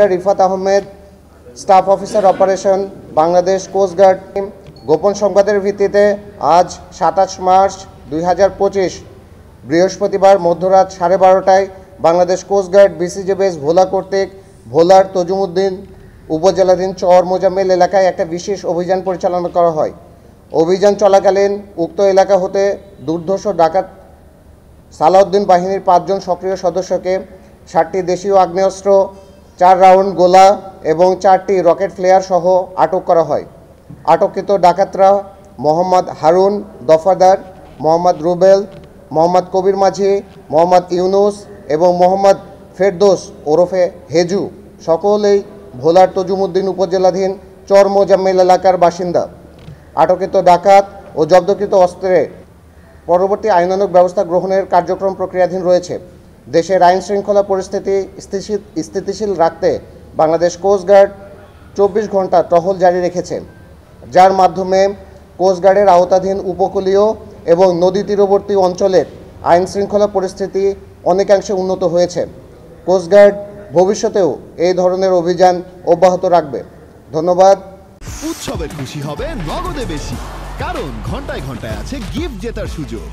Rifat Ahmed, staff officer operation, Bangladesh coast guard team. গোপন সংবাদের ভিত্তিতে আজ 27 মার্চ 2025 বৃহস্পতিবার মধ্যরাত 12:30টায় Bangladesh coast guard BCG base Bhola কর্তৃক ভোলার তজুমুদ্দিন উপজেলাধীন চর মোজাম্মেল এলাকায় একটা বিশেষ অভিযান পরিচালনা করা হয়। অভিযান চলাকালীন উক্ত এলাকা হতে দুর্ধর্ষ ডাকাত সালাউদ্দিন বাহিনীর 5 জন সক্রিয় সদস্যকে 7টি দেশীয় আগ্নেয়াস্ত্র, 4 রাউন্ড গোলা এবং 4টি রকেট ফ্লেয়ার সহ আটক করা হয়। আটককৃত ডাকাতরা মোহাম্মদ হারুন দফাদার, মোহাম্মদ রুবেল, মোহাম্মদ কবির মাঝি, মোহাম্মদ ইউনুস এবং মোহাম্মদ ফেরদৌস ওরফে হেজু সকলেই ভোলার তজুমুদ্দিন উপজেলাধীন চর মোজাম্মেল এলাকার বাসিন্দা। আটককৃত ডাকাত ও জব্দকৃত অস্ত্রে পরবর্তী আইনানুগ ব্যবস্থা গ্রহণের কার্যক্রম প্রক্রিয়াধীন রয়েছে। দেশের আইন শৃঙ্খলা পরিস্থিতি স্থিতিশীল রাখতে বাংলাদেশ কোস্টগার্ড 24 ঘন্টা টহল জারি রেখেছে, যার মাধ্যমে কোস্টগার্ডের আওতাধীন উপকূলীয় এবং নদী তীরবর্তী অঞ্চলের আইন শৃঙ্খলা পরিস্থিতি অনেকাংশে উন্নত হয়েছে। কোস্টগার্ড ভবিষ্যতেও এই ধরনের অভিযান অব্যাহত রাখবে। ধন্যবাদ। উৎসবে খুশি হবে নগদে বেশি, কারণ ঘন্টায় ঘন্টায় আছে গিফট জেতার সুযোগ।